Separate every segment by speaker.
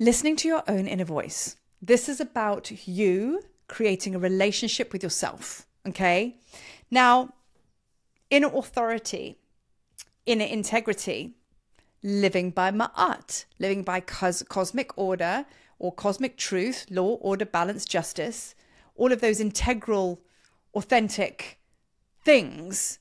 Speaker 1: Listening to your own inner voice. This is about you creating a relationship with yourself, okay? Now, inner authority, inner integrity, living by ma'at, living by cosmic order or cosmic truth, law, order, balance, justice, all of those integral, authentic things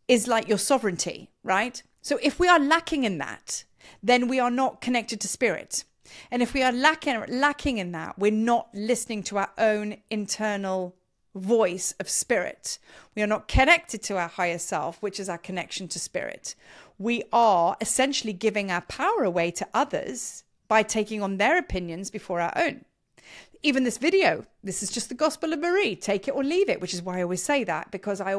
Speaker 1: is like your sovereignty, right? So if we are lacking in that, then we are not connected to spirit. And if we are lacking in that, we're not listening to our own internal voice of spirit. We are not connected to our higher self, which is our connection to spirit. We are essentially giving our power away to others by taking on their opinions before our own. Even this video, this is just the gospel of Marie, take it or leave it, which is why I always say that, because I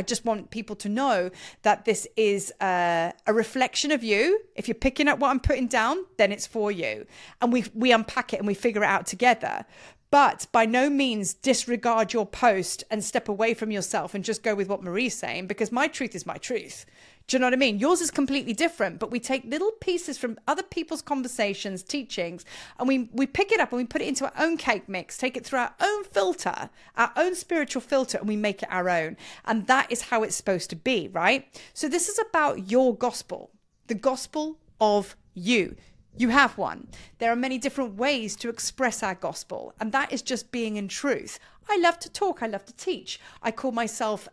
Speaker 1: just want people to know that this is a reflection of you. If you're picking up what I'm putting down, then it's for you. And we unpack it and we figure it out together. But by no means disregard your post and step away from yourself and just go with what Marie's saying, because my truth is my truth. Do you know what I mean? Yours is completely different, but we take little pieces from other people's conversations, teachings, and we pick it up and we put it into our own cake mix, take it through our own filter, our own spiritual filter, and we make it our own. And that is how it's supposed to be, right? So this is about your gospel, the gospel of you. You have one. There are many different ways to express our gospel, and that is just being in truth. I love to talk. I love to teach. I call myself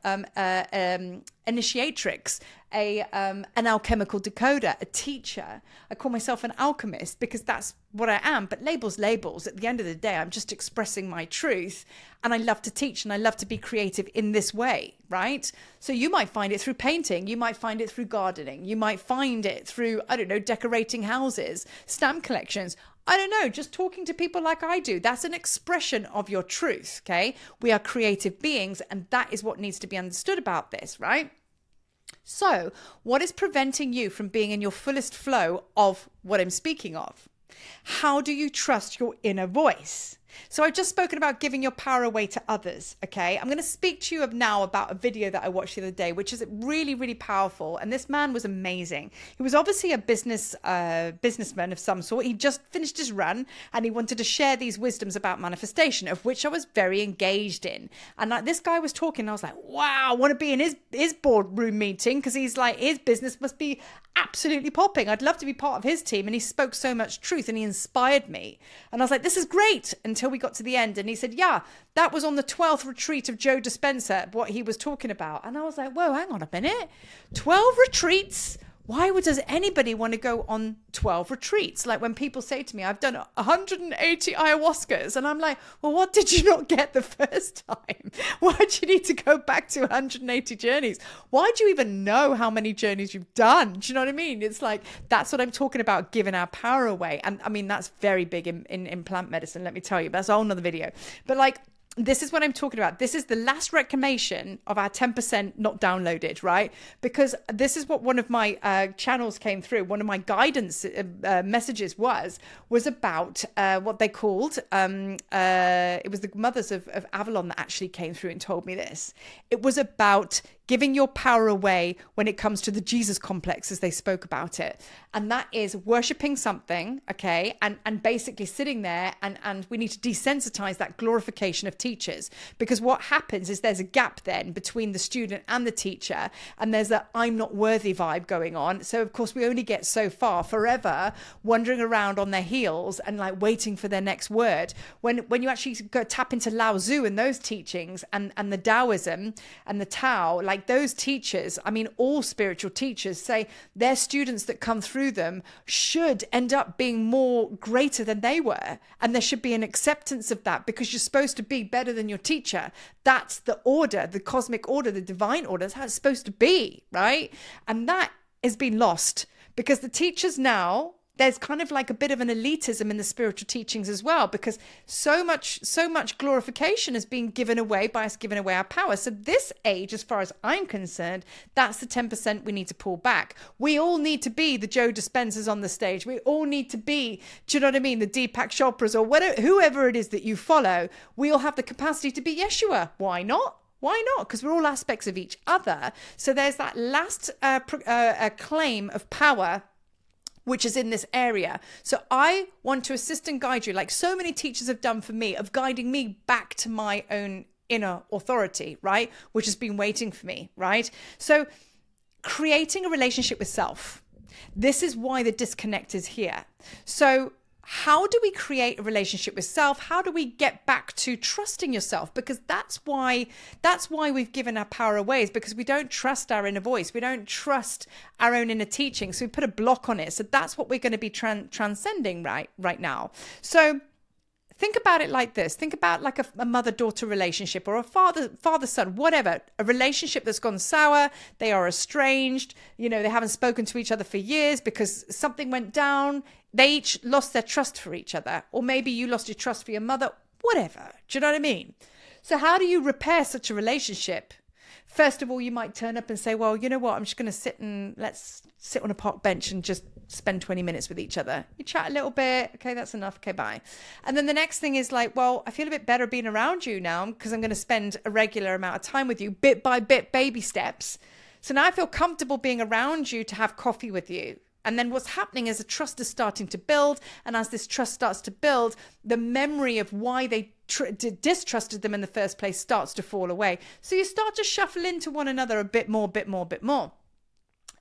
Speaker 1: initiatrix, an alchemical decoder, a teacher. I call myself an alchemist because that's what I am. But labels. At the end of the day, I'm just expressing my truth, and I love to teach and I love to be creative in this way, right? So you might find it through painting. You might find it through gardening. You might find it through, I don't know, decorating houses, stamp collections. I don't know, just talking to people like I do. That's an expression of your truth, okay? We are creative beings, and that is what needs to be understood about this, right? So, what is preventing you from being in your fullest flow of what I'm speaking of? How do you trust your inner voice? So I've just spoken about giving your power away to others, okay? I'm going to speak to you now about a video that I watched the other day, which is really, really powerful. And this man was amazing. He was obviously a businessman of some sort. He just finished his run and he wanted to share these wisdoms about manifestation, of which I was very engaged in. And like this guy was talking, and I was like, wow, I want to be in his boardroom meeting, because he's like, his business must be absolutely popping. I'd love to be part of his team. And he spoke so much truth and he inspired me. And I was like, this is great, until we got to the end. And he said, yeah, that was on the 12th retreat of Joe Dispenza, what he was talking about. And I was like, whoa, hang on a minute. 12 retreats? Why does anybody want to go on 12 retreats? Like when people say to me, I've done 180 ayahuascas. And I'm like, well, what did you not get the first time? Why do you need to go back to 180 journeys? Why do you even know how many journeys you've done? Do you know what I mean? It's like, that's what I'm talking about, giving our power away. And I mean, that's very big in plant medicine, let me tell you. That's a whole nother video. But like, this is what I'm talking about. This is the last reclamation of our 10% not downloaded, right? Because this is what one of my channels came through. One of my guidance messages was about what they called, it was the mothers of Avalon that actually came through and told me this. It was about giving your power away when it comes to the Jesus complex, as they spoke about it. And that is worshipping something, okay? And basically sitting there, and we need to desensitize that glorification of teachers. Because what happens is there's a gap then between the student and the teacher, and there's a I'm not worthy vibe going on. So of course we only get so far, forever wandering around on their heels and like waiting for their next word. When you actually go tap into Lao Tzu and those teachings and the Taoism and the Tao, like those teachers, I mean, all spiritual teachers say their students that come through them should end up being more greater than they were. And there should be an acceptance of that, because you're supposed to be better than your teacher. That's the order, the cosmic order, the divine order. That's how it's supposed to be, right? And that has been lost, because the teachers now, there's kind of like a bit of an elitism in the spiritual teachings as well, because so much glorification is being given away by us giving away our power. So this age, as far as I'm concerned, that's the 10% we need to pull back. We all need to be the Joe Dispenzas on the stage. We all need to be, do you know what I mean, the Deepak Chopras or whatever, whoever it is that you follow. We all have the capacity to be Yeshua. Why not? Why not? Because we're all aspects of each other. So there's that last claim of power which is in this area. So I want to assist and guide you, like so many teachers have done for me, of guiding me back to my own inner authority, right? Which has been waiting for me, right? So creating a relationship with self. This is why the disconnect is here. So how do we create a relationship with self? How do we get back to trusting yourself? Because that's why we've given our power away, is because we don't trust our inner voice. We don't trust our own inner teaching. So we put a block on it. So that's what we're going to be transcending right now. So think about it like this. Think about like a mother-daughter relationship, or a father-son, whatever. A relationship that's gone sour. They are estranged. You know, they haven't spoken to each other for years because something went down. They each lost their trust for each other. Or maybe you lost your trust for your mother. Whatever. Do you know what I mean? So how do you repair such a relationship? First of all, you might turn up and say, well, you know what? I'm just going to let's sit on a park bench and just spend 20 minutes with each other. You chat a little bit. Okay, that's enough. Okay, bye. And then the next thing is like, well, I feel a bit better being around you now because I'm going to spend a regular amount of time with you, bit by bit, baby steps. So now I feel comfortable being around you to have coffee with you. And then what's happening is a trust is starting to build. And as this trust starts to build, the memory of why they distrusted them in the first place starts to fall away. So you start to shuffle into one another a bit more.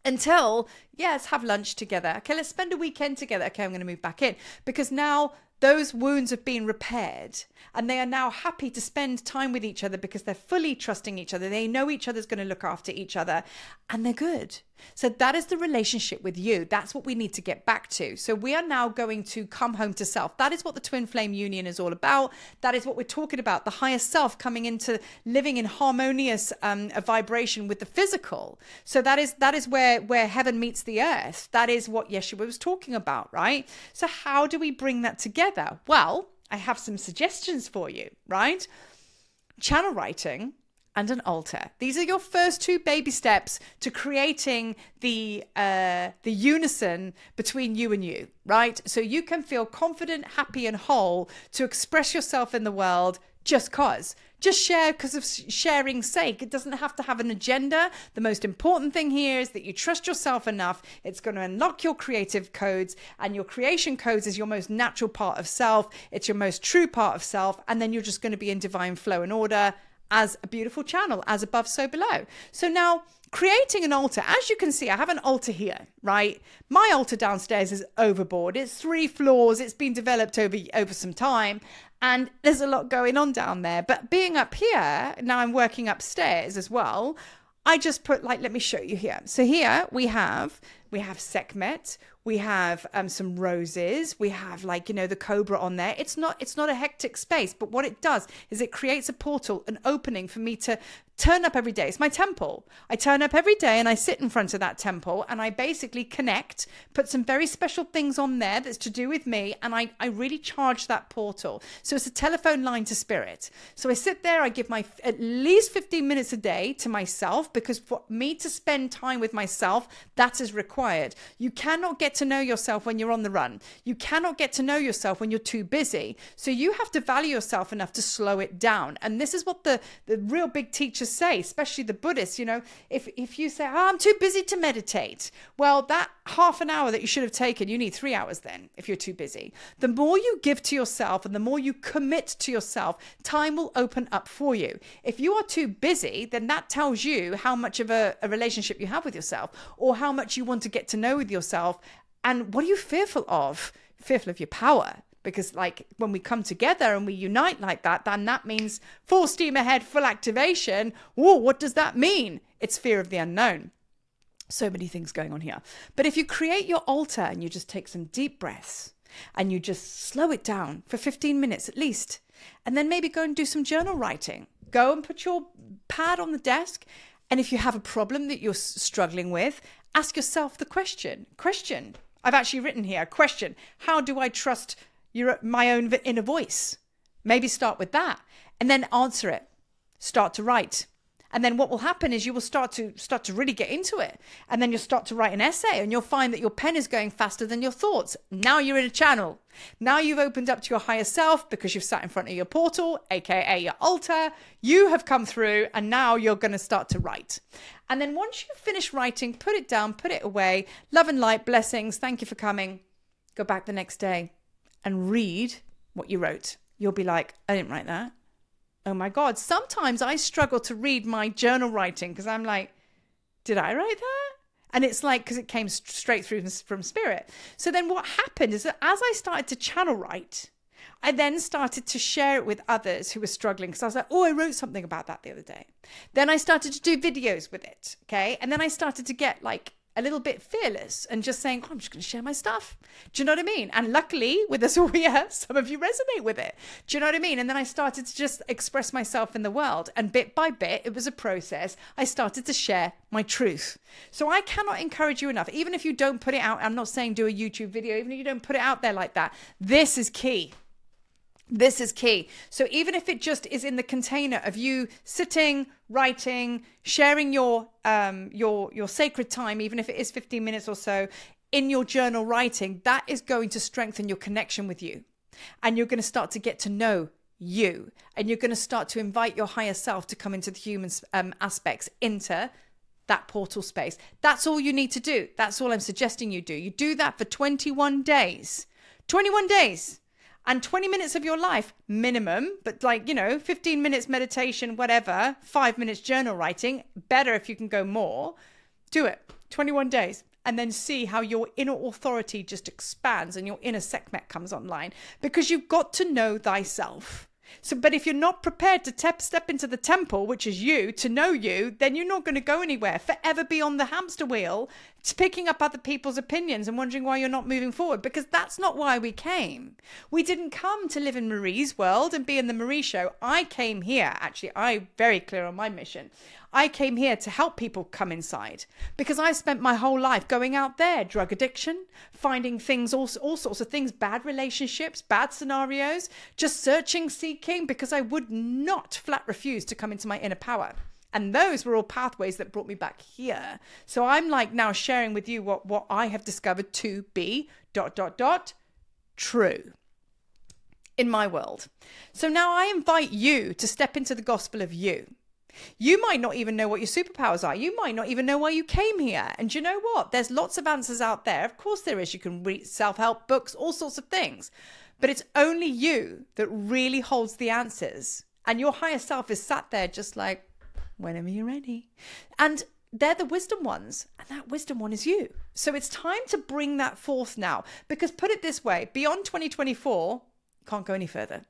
Speaker 1: Until, yeah, let's have lunch together. Okay, let's spend a weekend together. Okay, I'm going to move back in. Because now those wounds have been repaired and they are now happy to spend time with each other because they're fully trusting each other. They know each other's going to look after each other and they're good. So that is the relationship with you. That's what we need to get back to. So we are now going to come home to self. That is what the twin flame union is all about. That is what we're talking about. The higher self coming into living in harmonious vibration with the physical. So that is where heaven meets the earth. That is what Yeshua was talking about, right? So how do we bring that together? Well, I have some suggestions for you, right? Channel writing and an altar. These are your first two baby steps to creating the unison between you and you, right? So you can feel confident, happy, and whole to express yourself in the world just cause. Just share because of sharing's sake. It doesn't have to have an agenda. The most important thing here is that you trust yourself enough. It's going to unlock your creative codes, and your creation codes is your most natural part of self. It's your most true part of self. And then you're just going to be in divine flow and order as a beautiful channel, as above, so below. So now creating an altar, as you can see, I have an altar here, right? My altar downstairs is overboard. It's 3 floors. It's been developed over some time. And there's a lot going on down there. But being up here, now I'm working upstairs as well. I just put, like, let me show you here. So here we have Sekhmet. We have some roses. We have, like, you know, the cobra on there. It's not a hectic space, but what it does is it creates a portal, an opening for me to turn up every day. It's my temple. I turn up every day and I sit in front of that temple and I basically connect, put some very special things on there that's to do with me, and I really charge that portal. So it's a telephone line to spirit. So I sit there, I give my at least 15 minutes a day to myself, because for me to spend time with myself, that is required. You cannot get to know yourself when you're on the run. You cannot get to know yourself when you're too busy. So you have to value yourself enough to slow it down. And this is what the real big teachers say, especially the Buddhists. You know, if you say, oh, I'm too busy to meditate, well, that half an hour that you should have taken, you need 3 hours then if you're too busy. The more you give to yourself and the more you commit to yourself, time will open up for you. If you are too busy, then that tells you how much of a relationship you have with yourself, or how much you want to get to know with yourself. And what are you fearful of? Fearful of your power. Because, like, when we come together and we unite like that, then that means full steam ahead, full activation. Whoa, what does that mean? It's fear of the unknown. So many things going on here. But if you create your altar and you just take some deep breaths and you just slow it down for 15 minutes at least, and then maybe go and do some journal writing. Go and put your pad on the desk. And if you have a problem that you're struggling with, ask yourself the question. I've actually written here, question. How do I trust my own inner voice? Maybe start with that and then answer it. Start to write. And then what will happen is you will start to really get into it. And then you'll start to write an essay and you'll find that your pen is going faster than your thoughts. Now you're in a channel. Now you've opened up to your higher self because you've sat in front of your portal, aka your altar. You have come through and now you're going to start to write. And then once you finish writing, put it down, put it away. Love and light, blessings. Thank you for coming. Go back the next day and read what you wrote. You'll be like, I didn't write that. Oh my God. Sometimes I struggle to read my journal writing because I'm like, did I write that? And it's like, because it came straight through from spirit. So then what happened is that as I started to channel write, I then started to share it with others who were struggling because I was like, oh, I wrote something about that the other day. Then I started to do videos with it. Okay. And then I started to get like a little bit fearless and just saying, oh, I'm just going to share my stuff. Do you know what I mean? And luckily with us all here, some of you resonate with it. Do you know what I mean? And then I started to just express myself in the world. And bit by bit, it was a process. I started to share my truth. So I cannot encourage you enough. Even if you don't put it out, I'm not saying do a YouTube video, even if you don't put it out there like that, this is key. This is key. So even if it just is in the container of you sitting, writing, sharing your sacred time, even if it is 15 minutes or so in your journal writing, that is going to strengthen your connection with you. And you're going to start to get to know you. And you're going to start to invite your higher self to come into the human aspects, into that portal space. That's all you need to do. That's all I'm suggesting you do. You do that for 21 days. 21 days. And 20 minutes of your life minimum, but 15 minutes meditation, whatever, 5 minutes journal writing, better if you can go more. Do it, 21 days. And then see how your inner authority just expands and your inner Sekhmet comes online. Because you've got to know thyself. So, but if you're not prepared to step into the temple, which is you, to know you, then you're not going to go anywhere. Forever be on the hamster wheel, picking up other people's opinions and wondering why you're not moving forward, because that's not why we came. We didn't come to live in Marie's world and be in the Marie show. I came here, actually, I'm very clear on my mission. I came here to help people come inside because I spent my whole life going out there, drug addiction, finding things, all sorts of things, bad relationships, bad scenarios, just searching, seeking, because I would not flat refuse to come into my inner power. And those were all pathways that brought me back here. So I'm like now sharing with you what I have discovered to be ... true in my world. So now I invite you to step into the gospel of you. You might not even know what your superpowers are. You might not even know why you came here. And you know what? There's lots of answers out there. Of course there is. You can read self-help books, all sorts of things. But it's only you that really holds the answers. And your higher self is sat there just like, whenever you're ready. And they're the wisdom ones. And that wisdom one is you. So it's time to bring that forth now. Because put it this way, beyond 2024, can't go any further.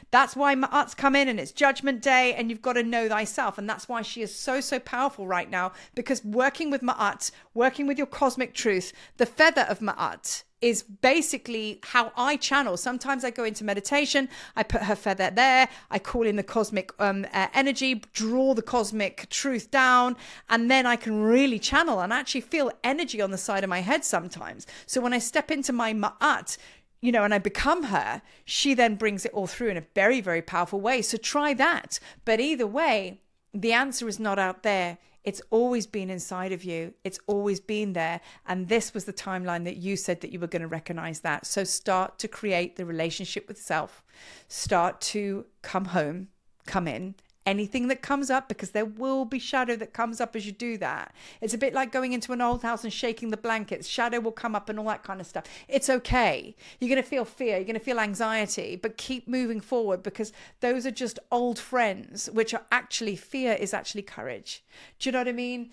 Speaker 1: That's why Ma'at's come in and it's Judgment Day and you've got to know thyself. And that's why she is so, so powerful right now, because working with Ma'at, working with your cosmic truth, the feather of Ma'at is basically how I channel. Sometimes I go into meditation, I put her feather there, I call in the cosmic energy, draw the cosmic truth down, and then I can really channel and actually feel energy on the side of my head sometimes. So when I step into my Ma'at, and I become her, she then brings it all through in a very, very powerful way. So try that. But either way, the answer is not out there. It's always been inside of you. It's always been there. And this was the timeline that you said that you were going to recognize that. So start to create the relationship with self. Start to come home, come in. Anything that comes up, because there will be shadow that comes up as you do that. It's a bit like going into an old house and shaking the blankets. Shadow will come up and all that kind of stuff. It's okay. You're going to feel fear. You're going to feel anxiety, but keep moving forward, because those are just old friends, which are actually, fear is actually courage. Do you know what I mean?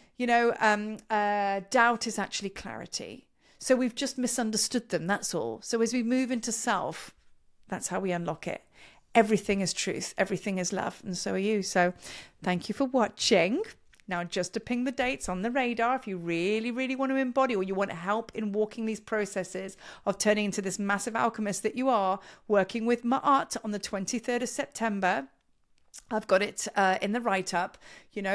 Speaker 1: Doubt is actually clarity. So we've just misunderstood them. That's all. So as we move into self, that's how we unlock it. Everything is truth. Everything is love. And so are you. So thank you for watching. Now, just to ping the dates on the radar, if you really, really want to embody, or you want help in walking these processes of turning into this massive alchemist that you are, working with Ma'at on the 23rd of September. I've got it in the write-up,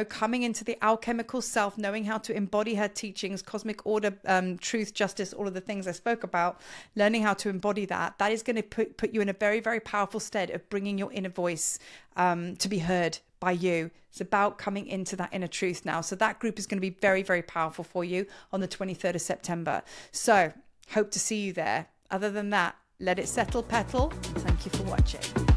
Speaker 1: coming into the alchemical self, knowing how to embody her teachings, cosmic order, truth, justice, all of the things I spoke about, learning how to embody that. That is going to put you in a very, very powerful stead of bringing your inner voice to be heard by you. It's about coming into that inner truth now. So that group is going to be very, very powerful for you on the 23rd of September. So hope to see you there. Other than that, let it settle, petal. Thank you for watching.